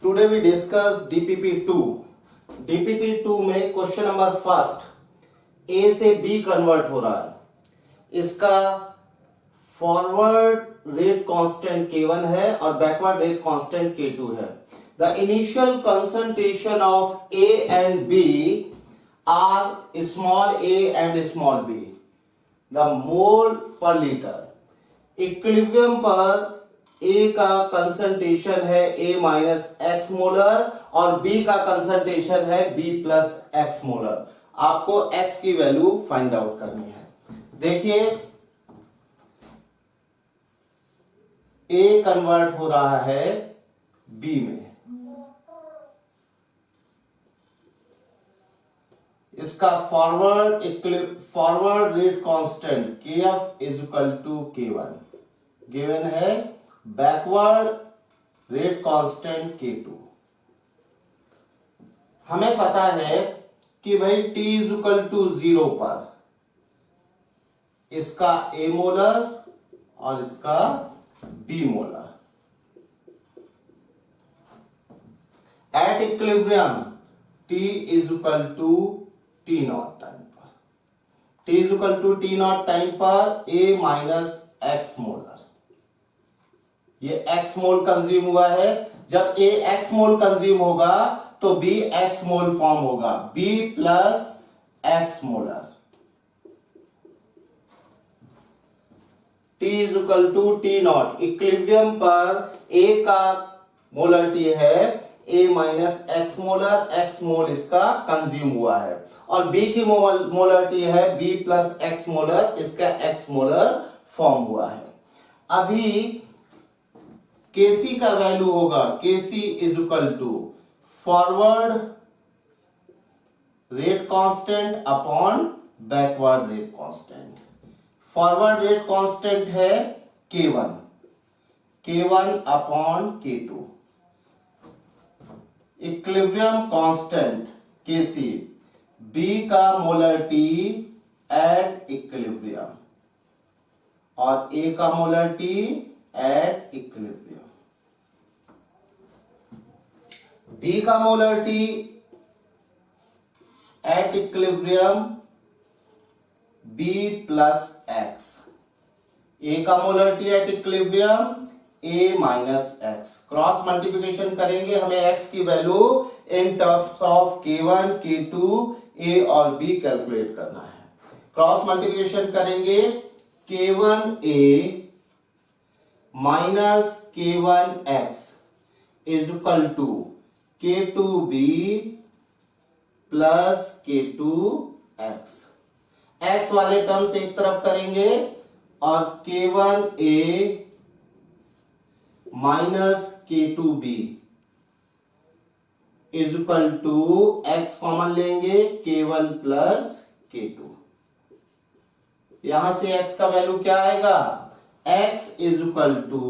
Today we discuss DPP2। DPP2 में question number first A से B convert हो रहा है। इसका फॉरवर्ड रेट कांस्टेंट K1 है और बैकवर्ड रेट कांस्टेंट K2 है। The initial concentration of A and B are small a and small b, the mole per litre. Equilibrium पर A का कंसंट्रेशन है A माइनस एक्स मोलर और B का concentration है B plus x molar. आपको X की value find out करनी है। देखिए A कन्वर्ट हो रहा है B में। इसका forward rate constant Kf is equal to K1 given है, बैकवर्ड रेट कांस्टेंट K2। हमें पता है कि भाई T इज इक्वल टू 0 पर इसका A मोलर और इसका B molar. At equilibrium T is equal to T naught time पर, T is equal to T naught time पर A माइनस एक्स मोलर। ये x मोल कंज्यूम हुआ है। जब A x मोल कंज्यूम होगा तो B x मोल फॉर्म होगा, B plus x molar. T is equal to T naught. Equilibrium पर A का मोलरिटी है A minus x molar, x mole इसका कंज्यूम हुआ है, और B की मोलरिटी है B प्लस एक्स मोलर, इसका एक्स मोलर फॉर्म हुआ है। अभी Kc का वैल्यू होगा Kc is equal to forward rate constant upon backward rate constant. Forward rate constant है K1, K1 upon K2। Equilibrium constant Kc, B का molarity at equilibrium और A का molarity at equilibrium. B का molarity at equilibrium B plus x, A का molarity at equilibrium A minus x. Cross multiplication करेंगे, हमें x की value in terms of K1, K2, A और B calculate करना है। क्रॉस मल्टीप्लिकेशन करेंगे K1A minus K1X is equal to K2B plus K2X। X वाले term से एक तरफ करेंगे और K1A minus K2B is equal to X common लेंगे K1 प्लस K2। यहां से X का वैल्यू क्या आएगा, X is equal to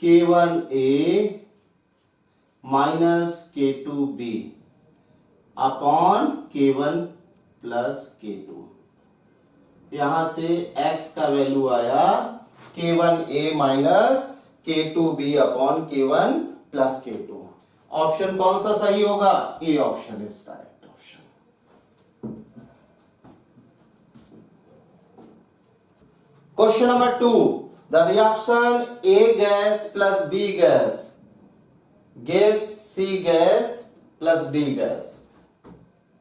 K1A minus K2B upon K1 plus K2। यहां से X का वैल्यू आया K1A minus K2B upon K1 plus K2। Option कौन सा सही होगा, A option is correct option. Question number 2, the reaction A gas plus B gas gives C gas plus D gas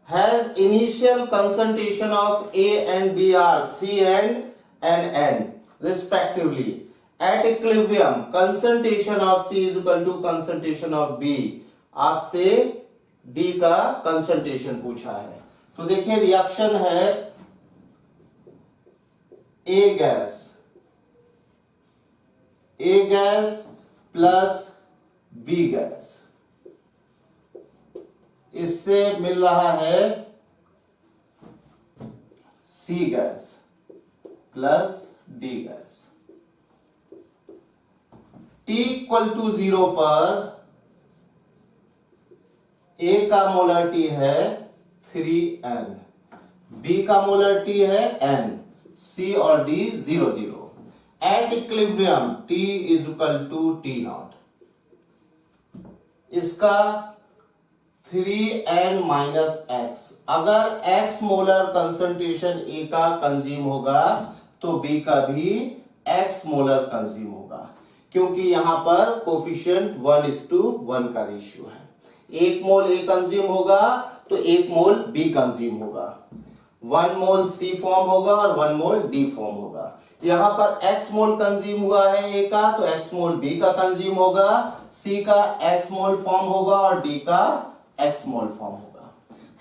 has initial concentration of A and B are 3 and N respectively. At equilibrium concentration of C is equal to concentration of B। आपसे D का concentration पूछा है। तो देखिए reaction है A gas plus B gas, इससे मिल रहा है C gas plus D gas. T equal to 0 पर A का मोलरिटी है 3N, B का मोलरिटी है N, C और D 0 0। At equilibrium T is equal to T naught. इसका 3n माइनस एक्स। अगर x मोलर कंसंट्रेशन A का consume होगा तो B का भी x मोलर कंज्यूम होगा, क्योंकि यहां पर कोफिशिएंट 1:1 का रेशियो है। 1 मोल A कंज्यूम होगा तो 1 मोल B कंज्यूम होगा, 1 मोल C फॉर्म होगा और 1 मोल D फॉर्म होगा। यहां पर x मोल कंज्यूम हुआ है A का तो x मोल B का कंज्यूम होगा, C का x मोल फॉर्म होगा और D का x मोल फॉर्म होगा।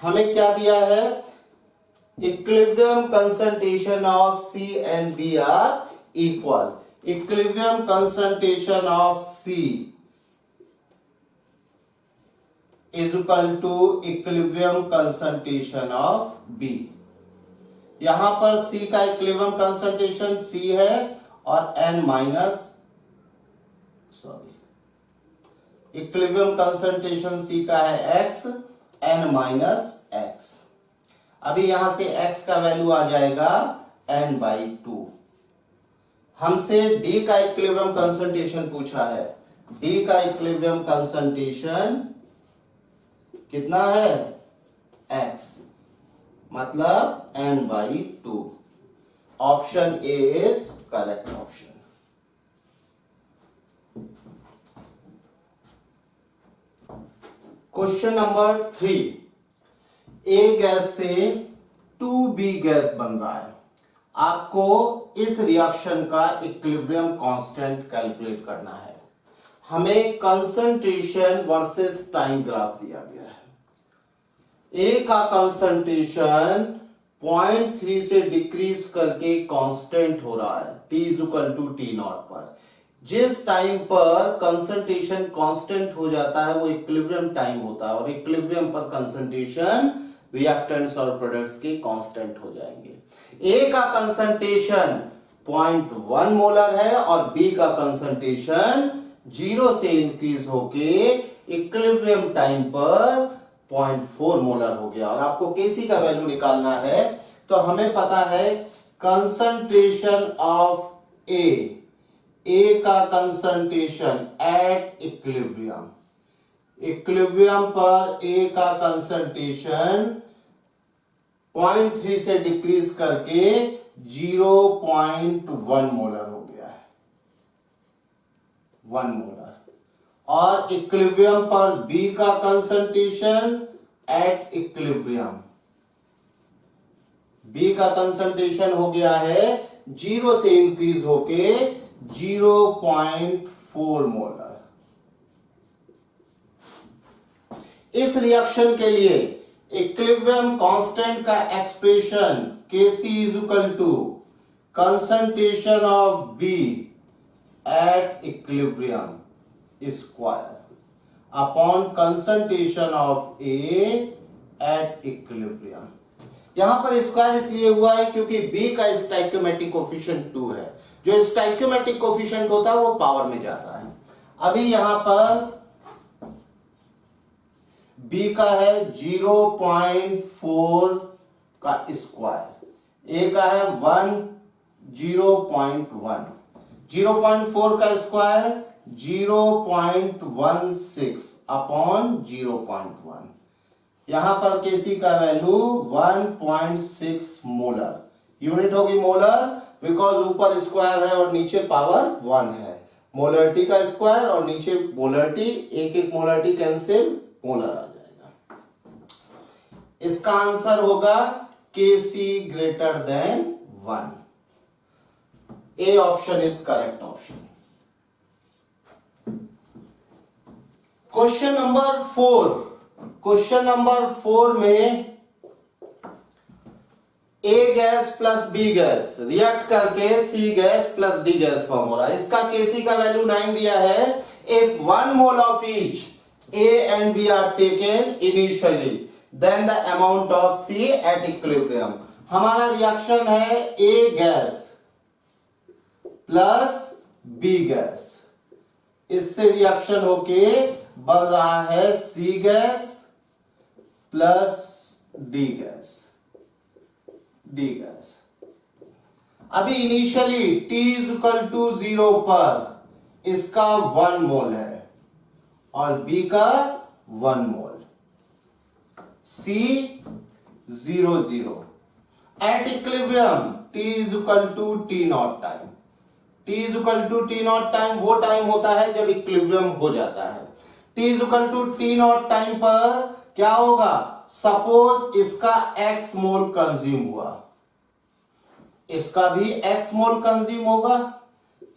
हमें क्या दिया है? Equilibrium concentration of C and B are equal. Equilibrium concentration of C is equal to equilibrium concentration of B। यहां पर C का इक्विलिब्रियम कंसंट्रेशन C है और n minus equilibrium concentration C का है x, n माइनस x। अभी यहां से x का वैल्यू आ जाएगा n/2। हमसे D का इक्विलिब्रियम कंसंट्रेशन पूछा है। D का इक्विलिब्रियम कंसंट्रेशन कितना है? x, मतलब n/2। Option A is correct option. Question number 3, A gas से 2B गैस बन रहा है। आपको इस रिएक्शन का इक्विलिब्रियम कांस्टेंट कैलकुलेट करना है। हमें कंसंट्रेशन वर्सेस टाइम ग्राफ दिया गया है। A का कंसंट्रेशन 0.3 से डिक्रीज करके कांस्टेंट हो रहा है T=T0 पर। जिस टाइम पर कंसंट्रेशन कांस्टेंट हो जाता है वो इक्विलिब्रियम टाइम होता है, और इक्विलिब्रियम पर कंसंट्रेशन रिएक्टेंट्स और प्रोडक्ट्स के कांस्टेंट हो जाएंगे। ए का कंसंट्रेशन 0.1 मोलर है और बी का कंसंट्रेशन 0 से इंक्रीज होके इक्विलिब्रियम टाइम पर 0.4 मोलर हो गया। और आपको केसी का वैल्यू निकालना है, तो हमें पता है कंसंट्रेशन ऑफ ए का कंसंट्रेशन एट इक्विलिब्रियम, इक्विलिब्रियम पर ए का कंसंट्रेशन 0.3 से डिक्रीज करके 0.1 मोलर हो गया है, 1 मोलर। और इक्विलिब्रियम पर बी का कंसंट्रेशन एट इक्विलिब्रियम, बी का कंसंट्रेशन हो गया है 0 से इंक्रीज होके 0.4 मोलर। इस रिएक्शन के लिए इक्विलिब्रियम कांस्टेंट का expression Kc is equal to concentration of B at equilibrium square upon concentration of A at equilibrium. यहां पर स्क्वायर इसलिए हुआ है क्योंकि B का स्टोइकियोमेट्रिक कोफिशिएंट 2 है। जो स्टोइकियोमेट्रिक कोफिशिएंट होता है वो पावर में जाता है। अभी यहां पर B का है 0.4 का स्क्वायर, A का है 0.1, 0.4 का स्क्वायर 0.16 अपॉन 0.1। यहां पर Kc का वैल्यू 1.6 मोलर, यूनिट होगी मोलर, बिकॉज ऊपर स्क्वायर है और नीचे पावर 1 है। मोलरिटी का स्क्वायर और नीचे मोलरिटी, एक एक मोलरिटी कैंसिल, मोलर आ जाएगा। इसका आंसर होगा Kc greater than 1। A option is correct option. Question number 4, question number 4 में A gas plus B gas react करके C gas plus D gas form हो रहा है। इसका Kc का वैल्यू 9 दिया है। If 1 mole of each A and B are taken initially, then the amount of C at equilibrium। हमारा reaction है A gas plus B gas, इससे रिएक्शन होके बन रहा है C gas plus D gas, D gas. अभी initially T is equal to 0 पर इसका 1 मोल है और B का 1 mole. C 0 0 at equilibrium T is equal to T naught time. T is equal to T naught time वो time होता है जब इक्विलिब्रियम हो जाता है। T is equal to T naught time पर क्या होगा, सपोज इसका x मोल कंज्यूम हुआ, इसका भी x मोल कंज्यूम होगा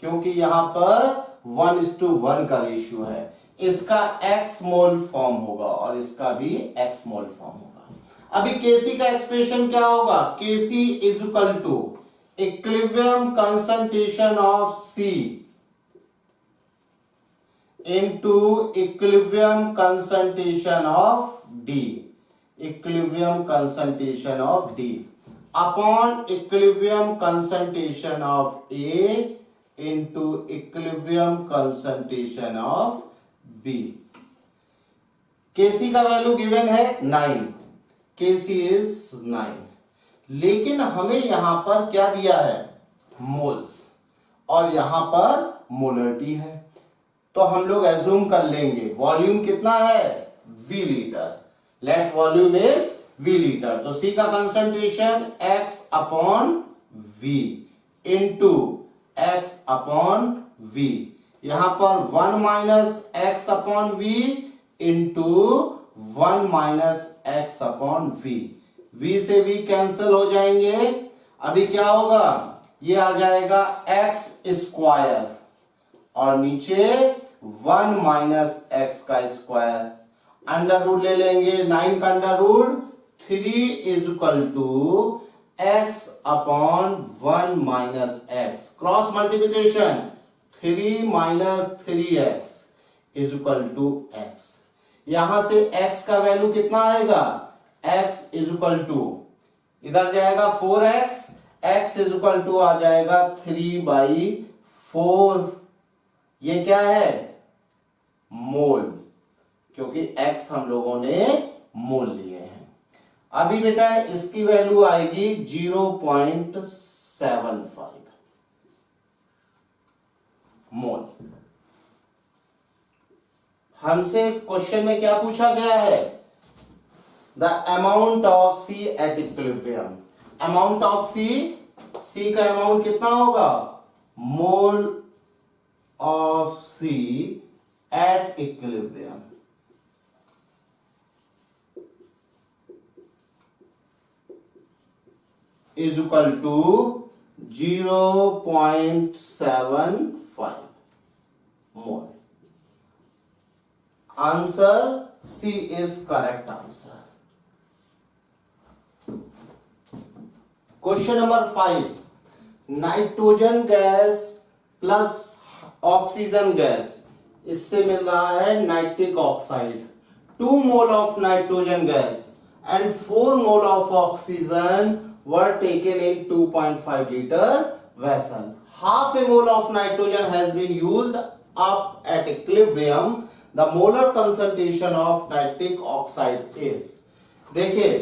क्योंकि यहां पर 1:1 का रेशियो है। इसका x मोल फॉर्म होगा और इसका भी x मोल फॉर्म होगा। अभी Kc का एक्सप्रेशन क्या होगा, Kc is equal to equilibrium concentration of C into equilibrium concentration of D, equilibrium concentration of D upon equilibrium concentration of A into equilibrium concentration of B। Kc का value given है 9, Kc is 9, लेकिन हमें यहां पर क्या दिया है, moles, और यहां पर मोलरिटी है। तो हम लोग एज्यूम कर लेंगे वॉल्यूम कितना है, V litre. Let volume is V litre. तो C का concentration X upon V into X upon V, यहां पर 1 minus X upon V into 1 minus X upon V। V से V कैंसिल हो जाएंगे। अभी क्या होगा, ये आ जाएगा x स्क्वायर और नीचे 1 माइनस एक्स का स्क्वायर, अंडर रूट ले लेंगे, 9 का under root, 3 is equal to x upon 1 minus x, cross multiplication 3 minus 3x is equal to x। यहां से x का वैल्यू कितना आएगा, x इज इक्वल टू, इधर जाएगा 4x, x is equal to आ जाएगा 3/4। ये क्या है, मोल, क्योंकि x हम लोगों ने मोल लिए हैं। अभी बेटा इसकी वैल्यू आएगी 0.75 मोल। हमसे क्वेश्चन में क्या पूछा गया है, the amount of C at equilibrium. Amount of C का अमाउंट कितना होगा, mole of C at equilibrium is equal to 0.75 mole. Answer C is correct answer. Question number 5, nitrogen gas plus oxygen gas, इससे मिल रहा है nitric oxide. 2 mole of nitrogen gas and 4 mole of oxygen were taken in 2.5 liter vessel. Half a mole of nitrogen has been used up at equilibrium. The molar concentration of nitric oxide is, देखिए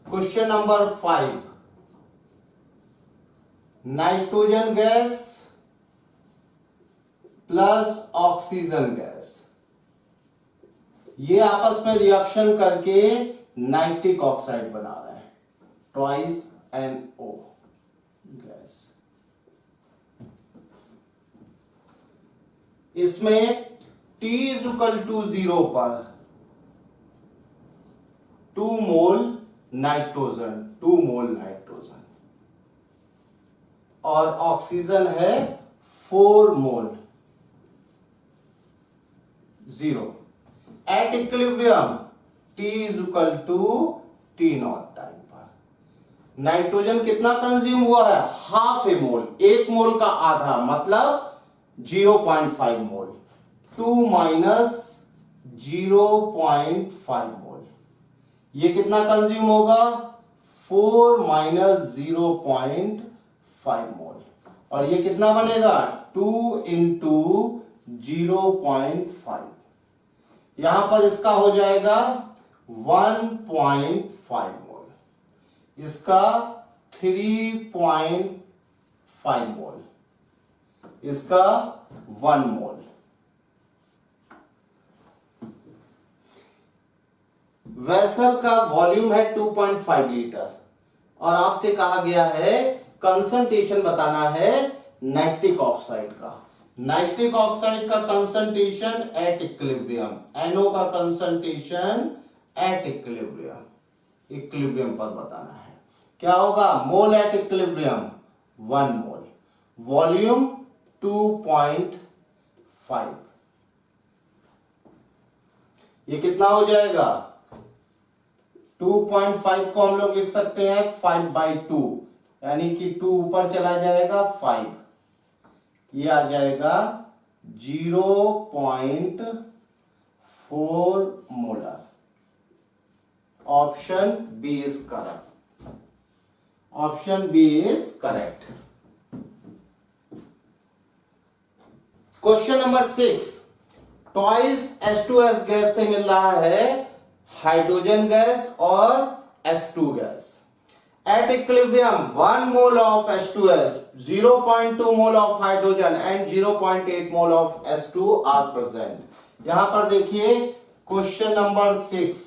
question number 5, nitrogen gas plus oxygen gas, ये आपस में reaction करके nitric oxide बना रहे हैं, twice NO gas. इसमें T is equal to 0 पर 2 मोल नाइट्रोजन और ऑक्सीजन है 4 mole 0। At equilibrium T is equal to T naught time पर नाइट्रोजन कितना कंज्यूम हुआ है, हाफ ए मोल, 1 मोल का आधा मतलब 0.5 मोल, 2 माइनस 0.5 मोल, ये कितना कंज्यूम होगा, 4 माइनस 0.5 मोल, और ये कितना बनेगा 2 इंटू 0.5, यहां पर इसका हो जाएगा 1.5 मोल, इसका 3.5 मोल, इसका 1 मोल। वेसल का वॉल्यूम है 2.5 लीटर और आपसे कहा गया है कंसंट्रेशन बताना है नाइट्रिक ऑक्साइड का। नाइट्रिक ऑक्साइड का कंसंट्रेशन एट इक्विलिब्रियम, NO का कंसंट्रेशन एट इक्विलिब्रियम, इक्विलिब्रियम पर बताना है। क्या होगा? मोल एट इक्विलिब्रियम 1 मोल, वॉल्यूम 2.5। ये कितना हो जाएगा? 2.5 को हम लोग लिख सकते हैं 5/2, यानी कि 2 ऊपर चला जाएगा 5, ये आ जाएगा 0.4 molar. Option B is correct. Option B is correct. Question number 6, twice H2S gas से मिल रहा है हाइड्रोजन गैस और S2 gas. At equilibrium 1 mole of H2S, 0.2 mole of hydrogen and 0.8 mole of S2 are present. यहां पर देखिए question number 6,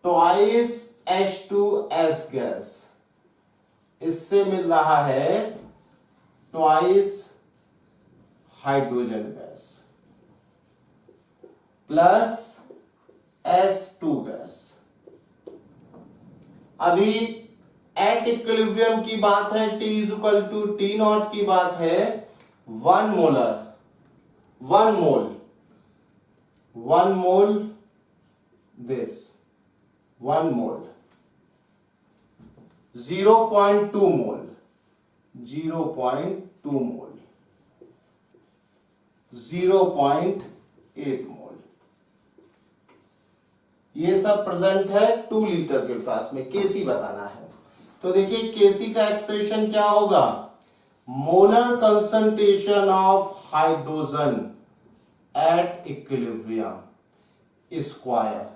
twice H2S gas, इससे मिल रहा है twice hydrogen gas plus S2 gas. अभी एट इक्विलिब्रियम की बात है, T इक्वल टू T0 की बात है, 1 मोलर, 1 मोल दिस 1 मोल, 0.2 मोल, 0.2 मोल, 0.8 मोल, ये सब प्रेजेंट है 2 लीटर के फ्लास्क में। केसी बताना है। तो देखिए केसी का एक्सप्रेशन क्या होगा? Molar concentration of hydrogen eight equilibrium square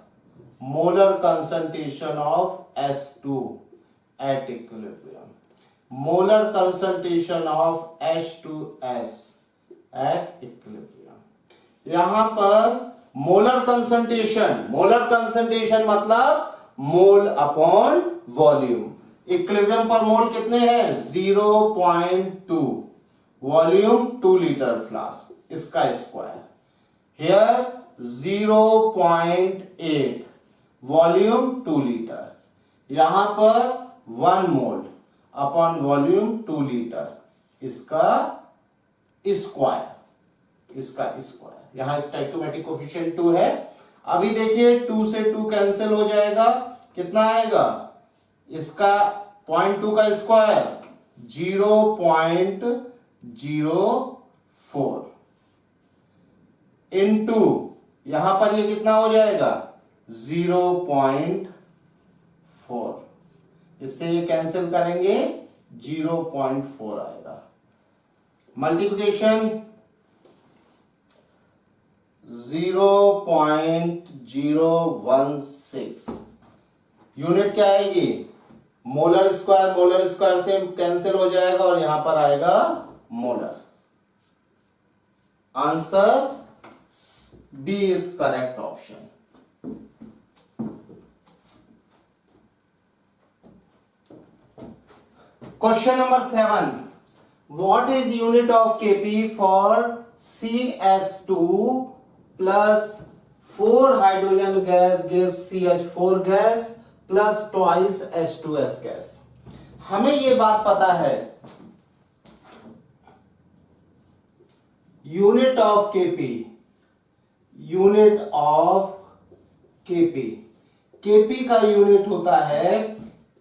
molar concentration of S2 at equilibrium, molar concentration of H2S eight equilibrium. यहां पर मोलर कंसंट्रेशन मतलब मोल अपॉन वॉल्यूम। इक्विलिब्रियम पर मोल कितने हैं? 0.2, वॉल्यूम 2 लीटर फ्लास्क, इसका स्क्वायर। हियर 0.8, वॉल्यूम 2 लीटर, यहां पर 1 mole upon volume 2 litre, इसका स्क्वायर, इसका स्क्वायर। यहां स्टोइकोमेट्रिक कोफिशिएंट 2 है। अभी देखिए 2 से 2 कैंसिल हो जाएगा, कितना आएगा? इसका 0.2 का स्क्वायर 0.04 इनटू यहां पर ये कितना हो जाएगा? 0.4, इससे ये कैंसिल करेंगे 0.4 आएगा। मल्टीप्लिकेशन 0.016, यूनिट क्या आएगी? मोलर स्क्वायर से कैंसिल हो जाएगा और यहां पर आएगा molar. Answer B is correct option. Question number 7, what is unit of Kp for CS2 plus 4 hydrogen gas gives CH4 gas plus twice H2S gas। हमें ये बात पता है यूनिट ऑफ Kp, Kp का यूनिट होता है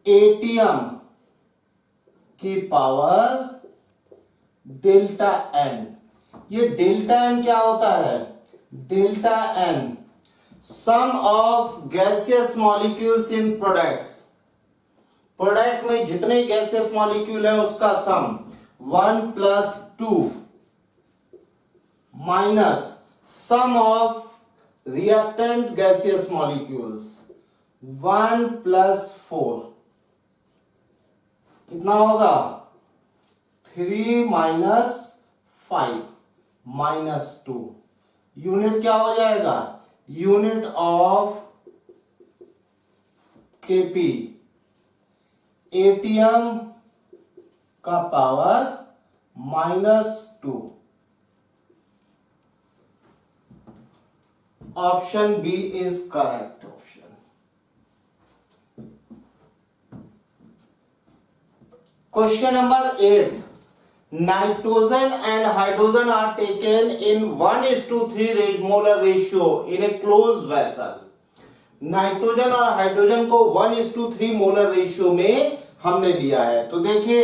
एटीएम की power delta n। ये डेल्टा n क्या होता है? Delta n sum of gaseous molecules in products, product में जितने गैसियस मॉलिक्यूल है उसका sum 1 + 2 minus sum of reactant gaseous molecules 1 + 4, कितना होगा? 3 - 5 - 2। यूनिट क्या हो जाएगा? यूनिट ऑफ Kp ATM का power -2। Option B is correct option. Question number 8, nitrogen and hydrogen are taken in 1:3 molar ratio in a close vessel. Nitrogen और hydrogen को 1:3 molar ratio में हमने लिया है। तो देखिए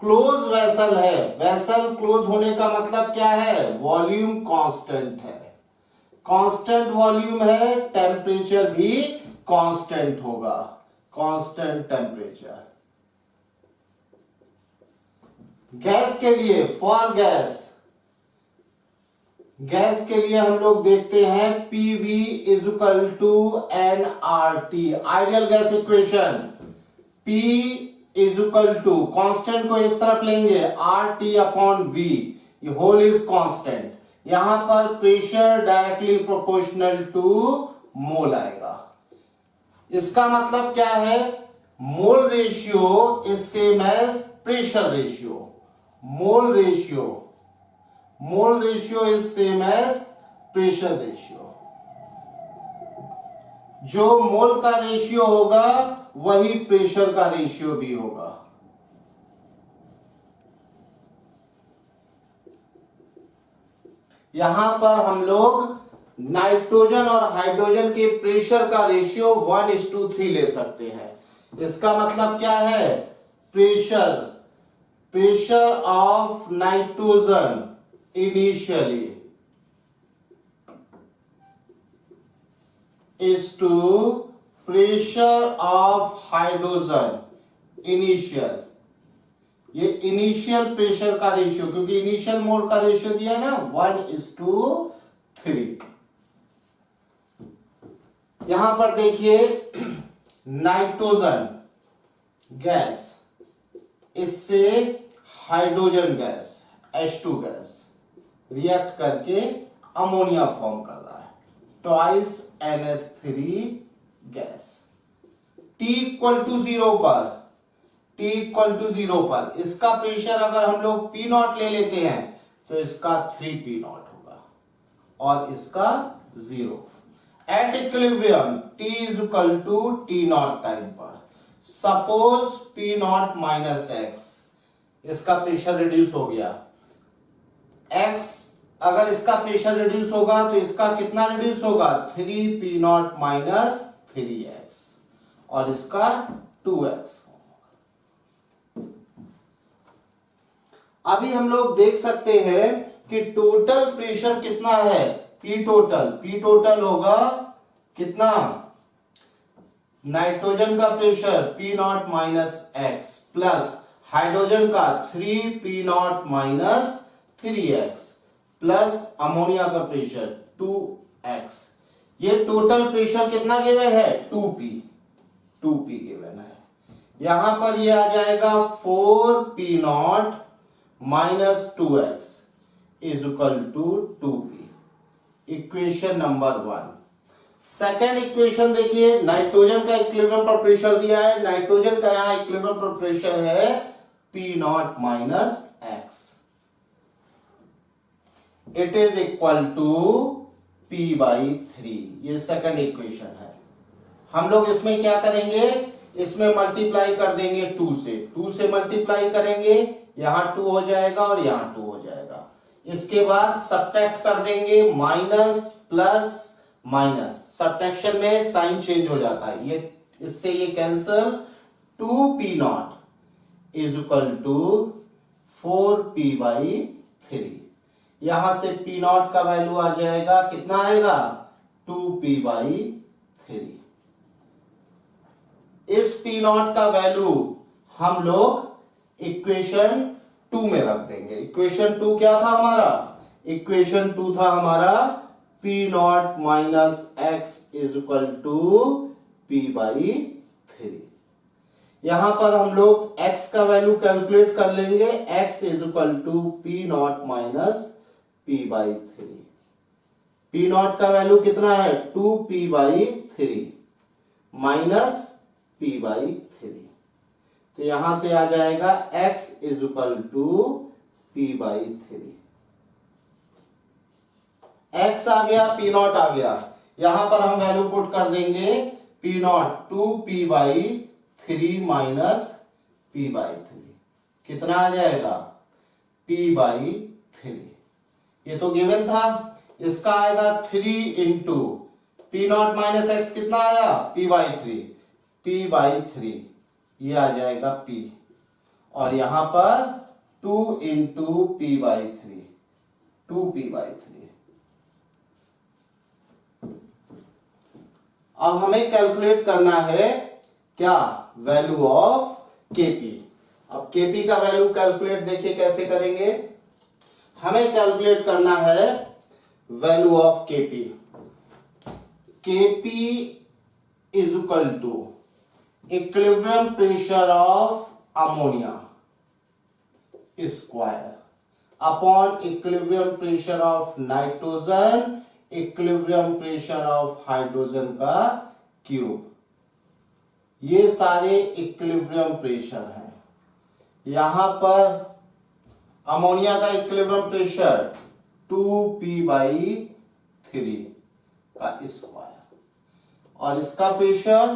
क्लोज वेसल है, वेसल क्लोज होने का मतलब क्या है, वॉल्यूम कांस्टेंट है, कांस्टेंट वॉल्यूम है, टेम्परेचर भी कांस्टेंट होगा, कांस्टेंट टेम्परेचर। गैस के लिए, फॉर गैस, गैस के लिए हम लोग देखते हैं PV = nRT, ideal gas equation. P = constant को एक तरफ लेंगे, RT/V, ये होल इज कांस्टेंट। यहां पर pressure directly proportional to mole आएगा। इसका मतलब क्या है, mole ratio is same as pressure ratio, mole ratio is same as pressure ratio. जो मोल का रेशियो होगा वही प्रेशर का रेशियो भी होगा। यहां पर हम लोग नाइट्रोजन और हाइड्रोजन के प्रेशर का रेशियो 1:3 ले सकते हैं। इसका मतलब क्या है, pressure of nitrogen initially is to pressure of hydrogen initial. ये इनिशियल प्रेशर का रेशियो, क्योंकि इनिशियल मोल का रेशियो दिया है ना 1:3। यहां पर देखिए नाइट्रोजन गैस, इससे hydrogen gas H2 gas react करके अमोनिया फॉर्म कर रहा है, ट्वाइस NH3 गैस। T=0 पर इसका प्रेशर अगर हम लोग P0 ले लेते हैं तो इसका 3P0 होगा और इसका 0। एट इक्विलिब्रियम T=T0 टाइम पर, सपोज P0 - X, इसका प्रेशर रिड्यूस हो गया। X अगर इसका प्रेशर रिड्यूस होगा तो इसका कितना रिड्यूस होगा, 3P0 - 3X और इसका 2X। अभी हम लोग देख सकते हैं कि टोटल प्रेशर कितना है, P टोटल होगा कितना, नाइट्रोजन का pressure P0 - X plus hydrogen का 3P0 - 3X प्लस अमोनिया का प्रेशर 2X। ये टोटल प्रेशर कितना गिवन है, 2P गिवन है। यहां पर ये आ जाएगा 4P0 - 2X = 2P, equation number 1। Second equation देखिए, नाइट्रोजन का इक्विलिब्रियम पर प्रेशर दिया है, नाइट्रोजन का यहां इक्विलिब्रियम पर प्रेशर है P0 - X, it is equal to P/3। ये सेकंड इक्वेशन है। हम लोग इसमें क्या करेंगे, इसमें मल्टीप्लाई कर देंगे 2 से मल्टीप्लाई करेंगे, यहां 2 हो जाएगा और यहां 2 हो जाएगा। इसके बाद सब्ट्रैक्ट कर देंगे, माइनस प्लस माइनस, सब्ट्रैक्शन में साइन चेंज हो जाता है, ये इससे ये कैंसल, 2P0 = 4P/3। यहां से P0 का वैल्यू आ जाएगा, कितना आएगा, 2P/3। इस P0 का वैल्यू हम लोग इक्वेशन 2 में रख देंगे। इक्वेशन 2 क्या था हमारा, इक्वेशन 2 था हमारा P0 - X = P/3। यहां पर हम लोग x का वैल्यू कैलकुलेट कर लेंगे, x = P0 - P/3। P0 का वैल्यू कितना है, 2P/3 माइनस P/3। तो यहां से आ जाएगा x equal to P/3। x आ गया, P0 आ गया, यहां पर हम वैल्यू पुट कर देंगे P0 2P/3 माइनस P/3। कितना आ जाएगा? P/3। ये तो गिवन था, इसका आएगा 3 इंटू P0 माइनस एक्स कितना आया? P/3। P/3 ये आ जाएगा P, और यहां पर 2 इंटू P/3, 2P/3। अब हमें कैलकुलेट करना है क्या? Value of Kp। अब Kp का वैल्यू कैलकुलेट देखिए कैसे करेंगे। हमें कैलकुलेट करना है value of Kp। Kp is equal to equilibrium pressure of ammonia square upon equilibrium pressure of nitrogen, equilibrium pressure of hydrogen का क्यूब। ये सारे इक्विलिब्रियम प्रेशर हैं। यहां पर अमोनिया का इक्विलिब्रियम प्रेशर 2P/3 का स्क्वायर, और इसका pressure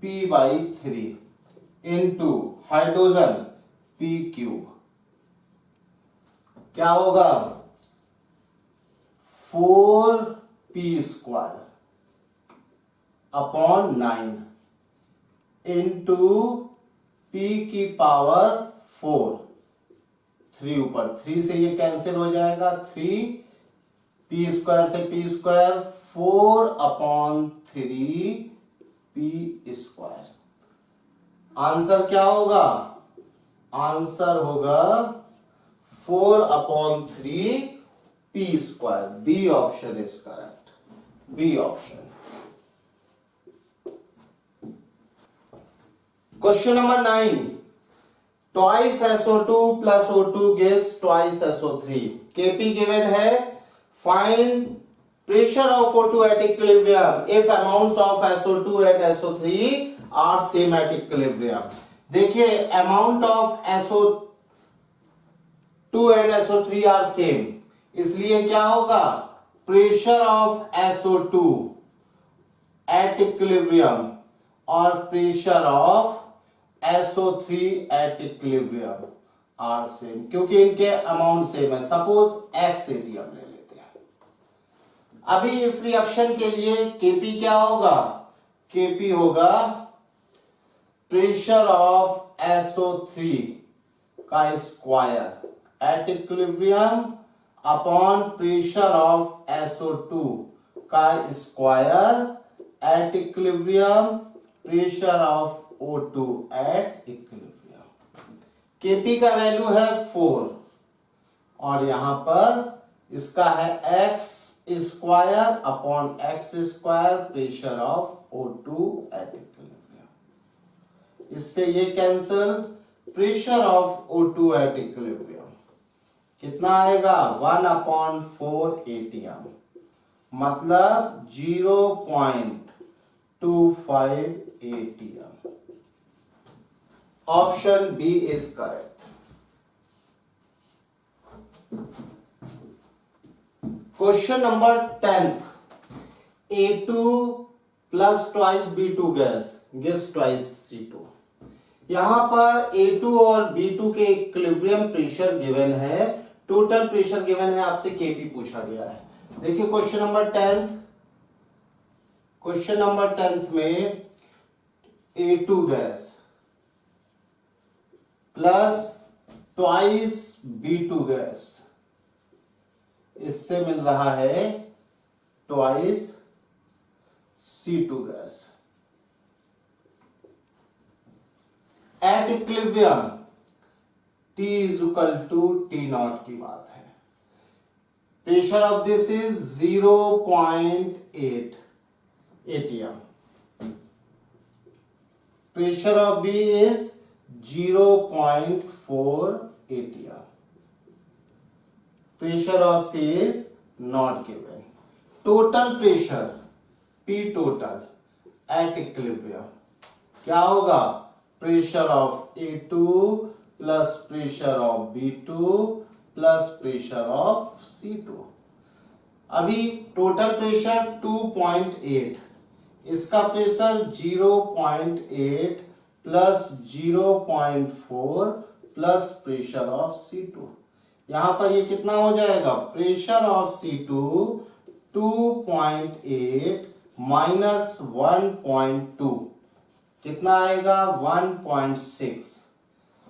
P/3 into hydrogen P3। क्या होगा? 4P² अपॉन 9 इंटू P की पावर 4। 3 ऊपर, 3 से ये कैंसिल हो जाएगा, 3P² से P², 4/3P²। आंसर क्या होगा? आंसर होगा 4/3P²। B option is correct, B option. Question number 9, twice SO2 plus O2 gives twice SO3। Kp given है, find pressure of O2 at equilibrium if amounts of SO2 and SO3 are same at equilibrium। देखिए amount of SO2 and SO3 are same, इसलिए क्या होगा? pressure of SO2 at equilibrium और pressure of SO3 at equilibrium are same, क्योंकि इनके amount same है। Suppose XAT हम ले लेते हैं। अभी इस रिएक्शन के लिए Kp क्या होगा? Kp होगा प्रेशर ऑफ SO3 का square at equilibrium upon pressure of SO2 का square at equilibrium pressure of O2 at equilibrium. Kp का वैल्यू है 4, और यहां पर इसका है x square upon x square pressure of O2 at equilibrium. इससे ये cancel, pressure of O2 at equilibrium कितना आएगा? 1/4 ATM, मतलब 0.25 ATM। Option B is correct. Question number 10, A2 plus twice B2 gas gives twice C2। यहां पर A2 और B2 के equilibrium pressure given है, टोटल प्रेशर गिवन है, आपसे Kp पूछा गया है। देखिए क्वेश्चन नंबर 10 में A2 gas plus twice B2 gas, इससे मिल रहा है twice C2 gas. At equilibrium T is equal to T0 की बात है। Pressure of this is 0.8 ATM। Pressure of B is 0.4 ATM। Pressure of C is not given. Total pressure P total at equilibrium क्या होगा? Pressure of A2 plus pressure of B2 plus pressure of C2। अभी total pressure 2.8, इसका pressure 0.8 plus 0.4 plus pressure of C2। यहां पर ये कितना हो जाएगा? प्रेशर ऑफ C2 2.8 माइनस 1.2 कितना आएगा? 1.6।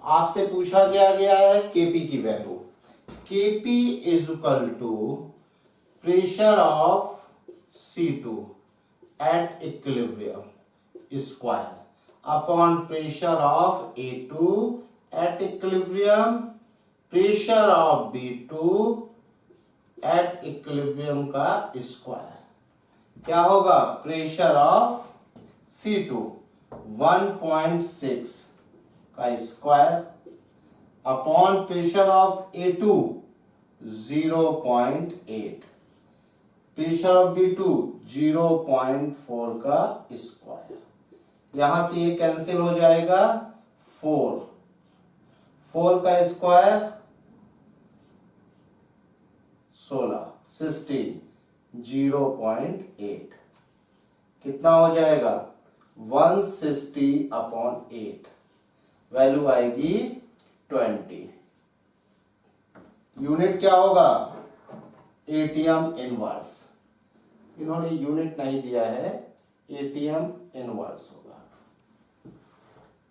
आपसे पूछा गया है केपी की वैल्यू। Kp is equal to pressure of C2 at equilibrium square upon pressure of A2 at equilibrium, pressure of B2 at equilibrium का स्क्वायर। क्या होगा? प्रेशर ऑफ C2 1.6 का square upon pressure of A2 0.8, pressure of B2 0.4 का square. यहां से ये cancel हो जाएगा, 4 का स्क्वायर 16, 0.8 कितना हो जाएगा? 160/8, वैल्यू आएगी 20। यूनिट क्या होगा? ATM inverse. इन्होंने यूनिट नहीं दिया है, एटीएम इनवर्स होगा।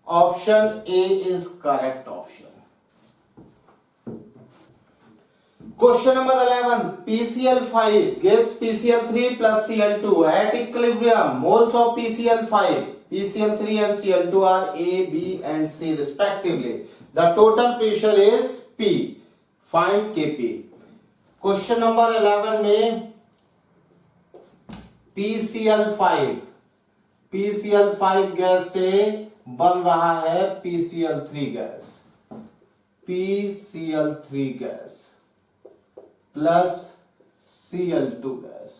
Option A is correct option. Question number 11, PCl5 gives PCl3 plus Cl2 at equilibrium. Moles of PCl5, PCl3 and Cl2 are A, B and C respectively. The total pressure is P. Find Kp. Question number 11 में PCl5 gas से बन रहा है PCl3 gas, PCl3 gas plus Cl2 गैस।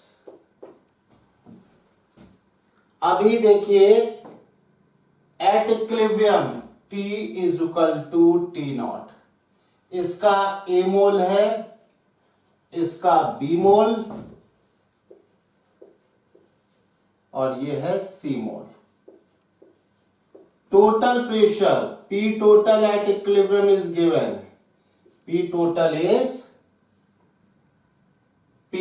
अभी देखिए at equilibrium T is equal to T0। इसका A मोल है, इसका B मोल और ये है C mole. Total pressure P total at equilibrium is given. P total is P।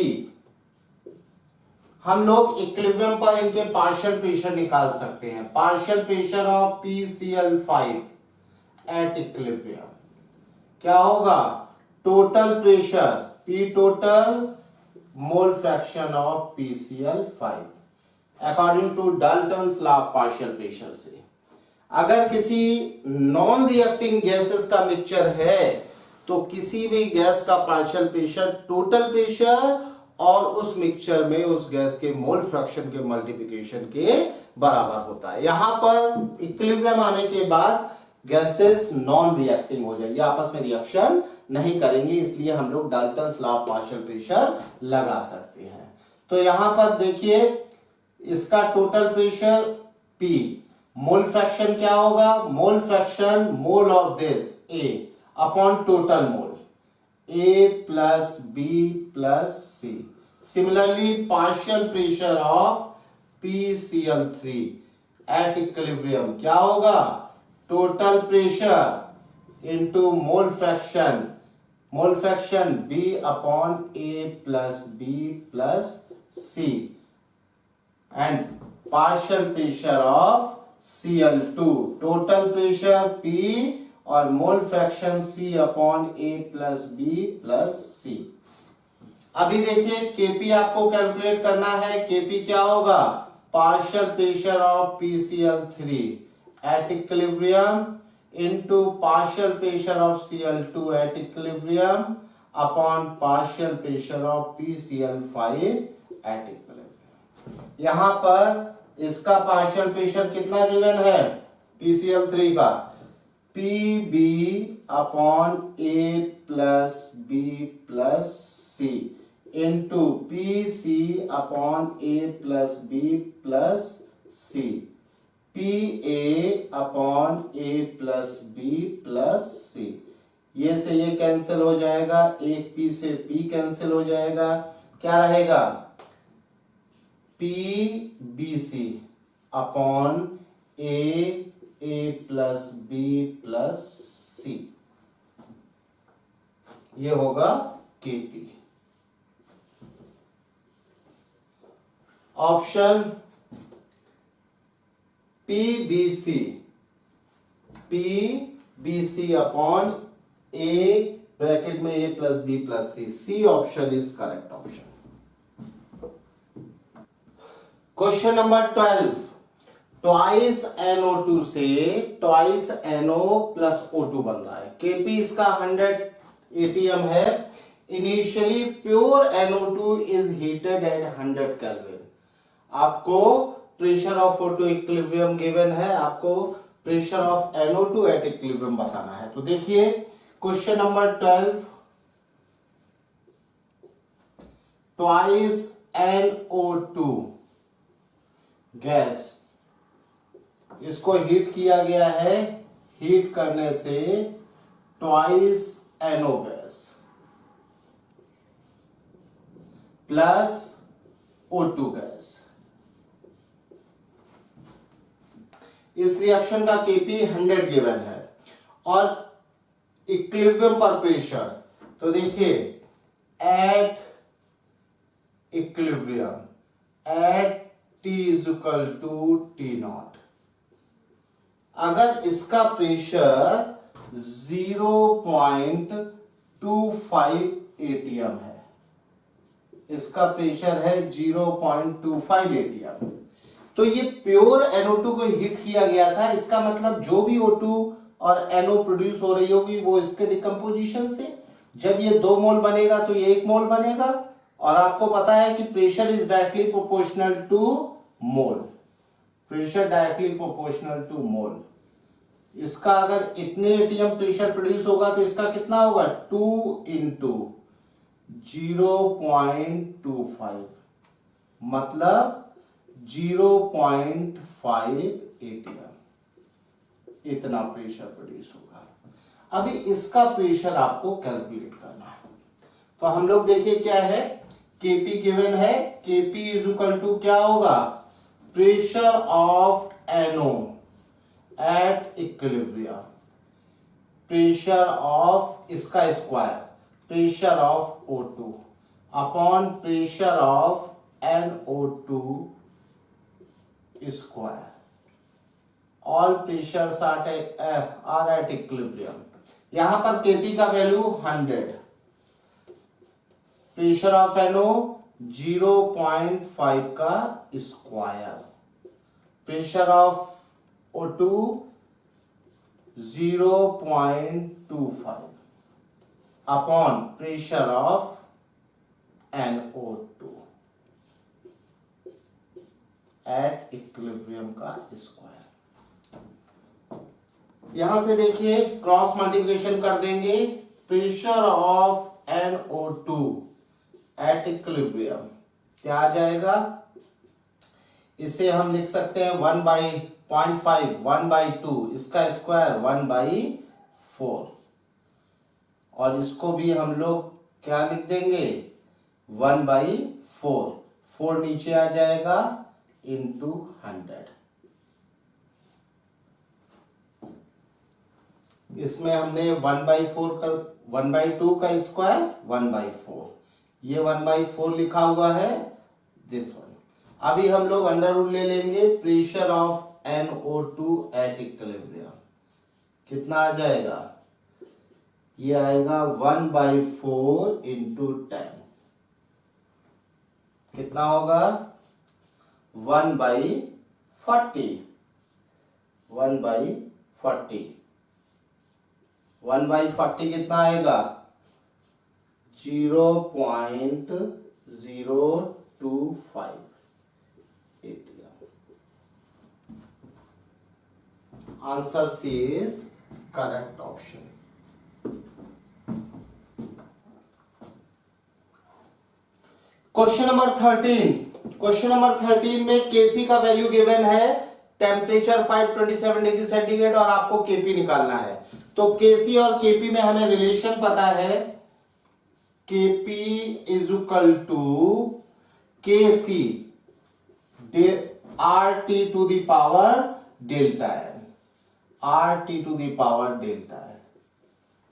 हम लोग इक्विलिब्रियम पर इनके पार्शियल प्रेशर निकाल सकते हैं। Partial pressure of PCl5 at equilibrium क्या होगा? Total pressure P total mole fraction of PCl5 according to Dalton's law of partial pressure से। अगर किसी नॉन रिएक्टिंग गैसेस का मिक्सचर है तो किसी भी गैस का पार्शियल प्रेशर टोटल प्रेशर और उस मिक्सचर में उस गैस के मोल फ्रैक्शन के मल्टीप्लिकेशन के बराबर होता है। यहां पर इक्विलिब्रियम आने के बाद गैसेस नॉन रिएक्टिंग हो जाएगी, आपस में रिएक्शन नहीं करेंगे, इसलिए हम लोग Dalton's law of partial pressure लगा सकते हैं। तो यहां पर देखिए इसका total pressure P, mole fraction क्या होगा? Mole fraction mole of this A upon total mole A plus B plus C। Similarly partial pressure of PCl3 eight equilibrium क्या होगा? Total pressure into mole fraction B upon A plus B plus C and partial pressure of Cl2, total pressure P और mole fraction C upon A plus B plus C। अभी देखिए Kp आपको calculate करना है। Kp क्या होगा? Partial pressure of PCl3 at equilibrium into partial pressure of Cl2 eight equilibrium upon partial pressure of PCl5 at equilibrium. यहां पर इसका पार्शियल प्रेशर कितना गिवन है? PCl3 का PB upon A plus B plus C into PC upon A plus B plus C P A upon A plus B plus C. ये से ये cancel हो जाएगा, एक पी से पी कैंसिल हो जाएगा, क्या रहेगा P B C upon A plus B plus C, ये होगा KP. Option P B C upon A bracket में A plus B plus C, C option is correct option. Question number 12, twice NO2 से twice NO plus O2 बन रहा है। KP इसका 100 ATM है। Initially pure NO2 is heated at 100 kelvin. आपको pressure of O2 equilibrium given है, आपको pressure of NO2 at equilibrium बताना है। तो देखिए question number 12, twice NO2 gas, इसको हीट किया गया है, हीट करने से twice NO gas plus O2 gas. इस रिएक्शन का केपी 100 गिवन है और इक्विलिब्रियम पर प्रेशर, तो देखिए at equilibrium at T is equal to T0, अगर इसका प्रेशर 0.25 ATM है, इसका प्रेशर है 0.25 ATM, तो ये प्योर NO2 को हीट किया गया था। इसका मतलब जो भी O2 और NO प्रोड्यूस हो रही होगी वो इसके डिकम्पोजिशन से, जब ये 2 मोल बनेगा तो ये 1 मोल बनेगा। और आपको पता है कि pressure is directly proportional to mole, pressure directly proportional to mole. इसका अगर इतने ATM प्रेशर प्रोड्यूस होगा तो इसका कितना होगा 2 इंटू 0.25, मतलब 0.5 ATM, इतना प्रेशर प्रोड्यूस होगा। अभी इसका प्रेशर आपको कैलकुलेट करना है। तो हम लोग देखिए क्या है, केपी गिवन है, केपी इज इक्वल टू क्या होगा pressure of NO at equilibrium, pressure of इसका square pressure of O2 upon pressure of NO2 square, all pressures are at equilibrium. यहां पर केपी का वैल्यू 100, प्रेशर ऑफ NO 0.5 का square, pressure of O2 0.25 upon pressure of NO2 at equilibrium का square. यहां से देखिए cross multiplication कर देंगे, pressure of NO2 eight equilibrium क्या आ जाएगा, इसे हम लिख सकते हैं 1/0.5 1/2, इसका स्क्वायर 1/4, और इसको भी हम लोग क्या लिख देंगे 1/4, 4 नीचे आ जाएगा इंटू 100। इसमें हमने 1/4 कर 1/2 का स्क्वायर 1/4, ये 1/4 लिखा हुआ है दिस वन। अभी हम लोग अंडर रूट ले लेंगे, pressure of NO2 eight equilibrium कितना आ जाएगा, ये आएगा 1/4 इंटू 10, कितना होगा 1/40, 1/40, 1/40 कितना आएगा 0.025 ATM। Answer C is correct option. Question number 13, question number 13 में केसी का वैल्यू गिवन है टेम्परेचर 527 डिग्री सेंटीग्रेड और आपको केपी निकालना है। तो केसी और केपी में हमें रिलेशन पता है, KP is equal to Kc r t to the power delta n, r t to the power delta n.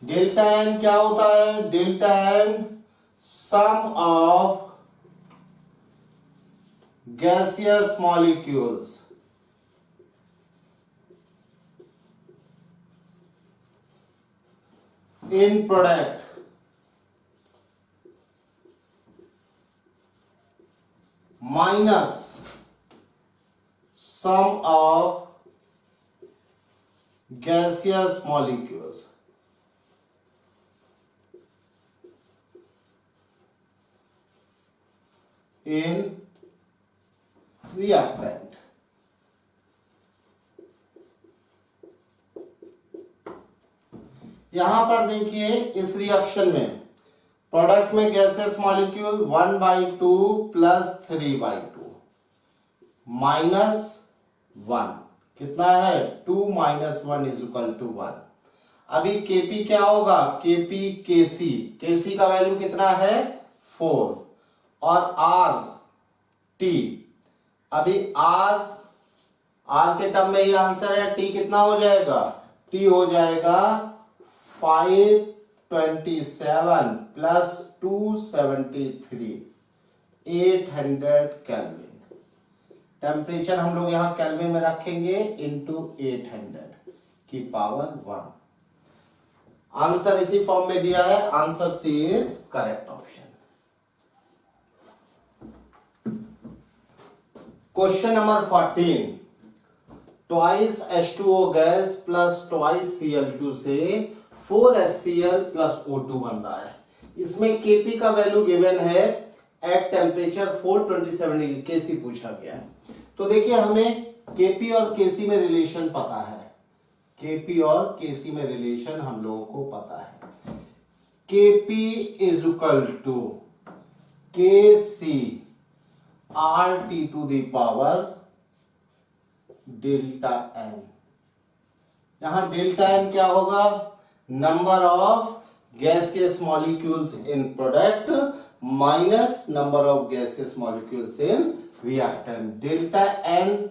Delta n क्या होता है? Delta n sum of gaseous molecules in product minus sum of gaseous molecules in reactant। यहां पर देखिए इस reaction में product में gases molecule 1/2 plus 3/2 -1 कितना है? 2 - 1 इज इक्वल टू 1। अभी केपी क्या होगा? केपी केसी, केसी का वैल्यू कितना है? 4 और आर टी, अभी आर के टर्म में ये आंसर है, टी कितना हो जाएगा? टी हो जाएगा 527 प्लस 273 800 केल्विन। टेम्परेचर हम लोग यहां केल्विन में रखेंगे इंटू 800 की पावर 1। आंसर इसी फॉर्म में दिया है, answer C is correct option. Question number 14, twice H2O gas plus twice Cl2 से 4HCl प्लस O2 बन रहा है। इसमें Kp का वैल्यू गिवन है एट टेम्परेचर 427 डिग्री, Kc पूछा गया है। तो देखिए हमें Kp और Kc में रिलेशन पता है, Kp और Kc में रिलेशन हम लोगों को पता है। Kp is equal to Kc r t to the power delta n. यहां डेल्टा एन क्या होगा? Number of gaseous molecules in product minus number of gaseous molecules in reactant. Delta n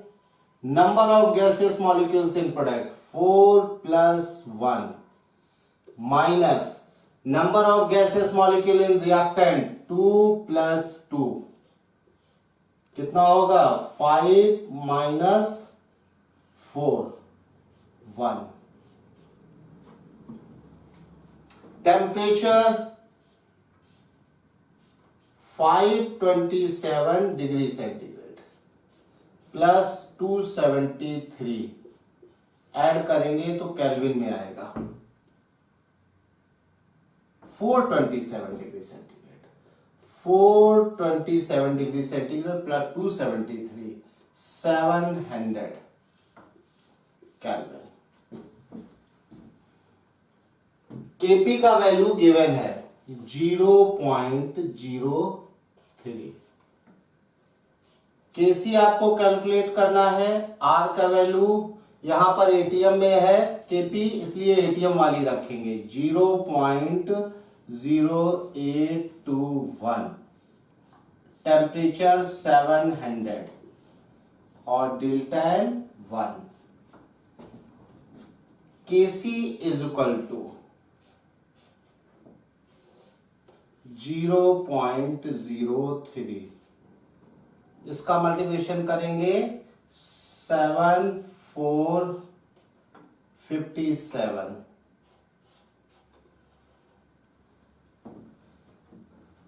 number of gaseous molecules in product 4 + 1 minus number of gaseous molecule in reactant 2 + 2 कितना होगा? 5 - 4 1। Temperature 527 degree centigrade plus 273 add करेंगे तो kelvin में आएगा 427 degree centigrade, 427 degree centigrade plus 273 700 kelvin. KP का value given है 0.03। केसी आपको calculate करना है, आर का वैल्यू यहां पर एटीएम में है, केपी इसलिए एटीएम वाली रखेंगे 0.0821, टेम्परेचर 700 और delta n 1। Kc is equal to 0.03, इसका मल्टीप्लिकेशन करेंगे 7457,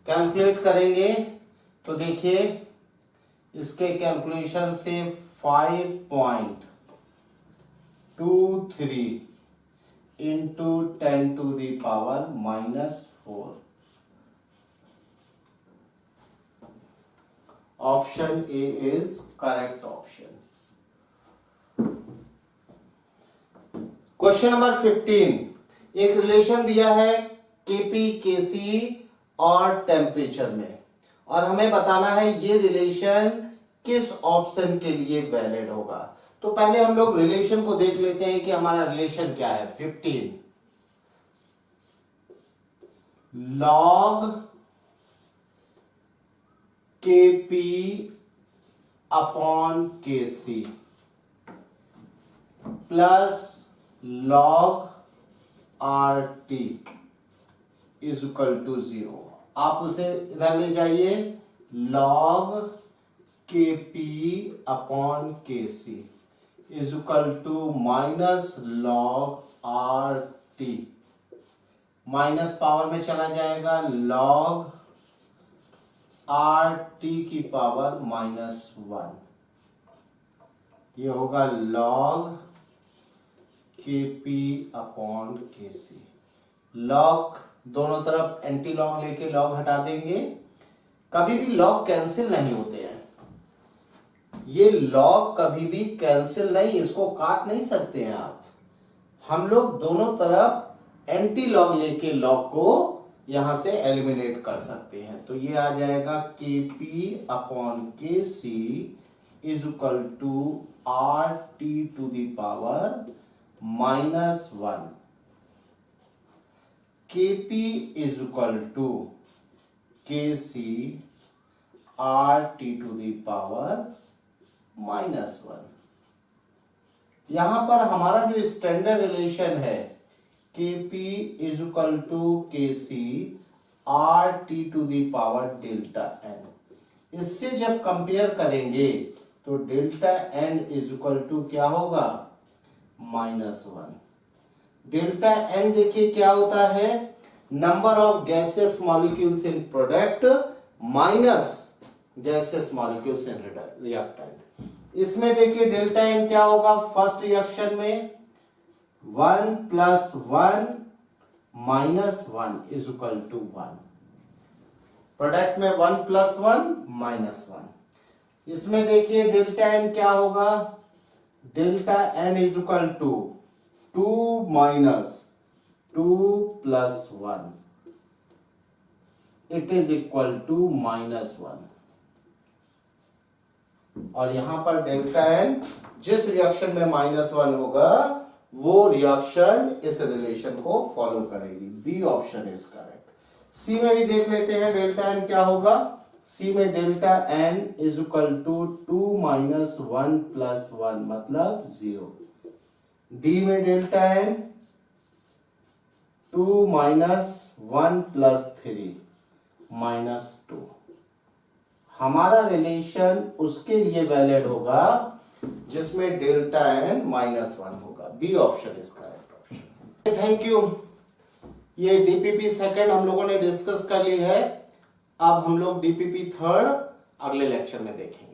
कैलकुलेट करेंगे तो देखिए इसके कैलकुलेशन से 5.23 into 10⁻⁻⁴। Option A is correct option. Question number 15, एक रिलेशन दिया है केपी केसी और टेम्परेचर में, और हमें बताना है ये रिलेशन किस ऑप्शन के लिए वैलिड होगा। तो पहले हम लोग रिलेशन को देख लेते हैं कि हमारा रिलेशन क्या है। 15 log kp upon kc plus log rt is equal to 0। आप उसे इधर ले जाइए, log kp upon kc is equal to minus log rt, minus power में चला जाएगा, log rt की पावर -1, ये होगा log kp upon kc। log दोनों तरफ एंटी लॉग लेके log हटा देंगे, कभी भी log कैंसिल नहीं होते हैं, ये log कभी भी कैंसिल नहीं, इसको काट नहीं सकते हैं आप। हम लोग दोनों तरफ एंटी लॉग लेके log को यहां से एलिमिनेट कर सकते हैं। तो ये आ जाएगा kp upon kc is equal to rt to the power -1। kp is equal to kc rt to the power -1। यहां पर हमारा जो स्टैंडर्ड रिलेशन है kp is equal to kc rt to the power delta n, इससे जब compare करेंगे तो delta n is equal to क्या होगा, -1। डेल्टा n देखिए क्या होता है, number of gases molecules in product minus gases molecules in reactant. इसमें देखिए डेल्टा n क्या होगा, फर्स्ट रिएक्शन में 1 + 1 -1 इज इक्वल टू 1, प्रोडक्ट में 1 + 1 -1। इसमें देखिए डेल्टा n क्या होगा, delta n is equal to 2 - 2 + 1 it is equal to -1। और यहां पर डेल्टा n जिस रिएक्शन में -1 होगा वो रिएक्शन इस रिलेशन को फॉलो करेगी। B option is correct. C में भी देख लेते हैं डेल्टा n क्या होगा। सी में delta n is equal to 2 - 1 + 1 मतलब 0। डी में डेल्टा n 2 - 1 + 3 -2। हमारा रिलेशन उसके लिए वैलिड होगा जिसमें डेल्टा n -1 होगा। B option is correct option. Thank you. ये डीपीपी सेकंड हम लोगों ने डिस्कस कर ली है। अब हम लोग डीपीपी थर्ड अगले लेक्चर में देखेंगे।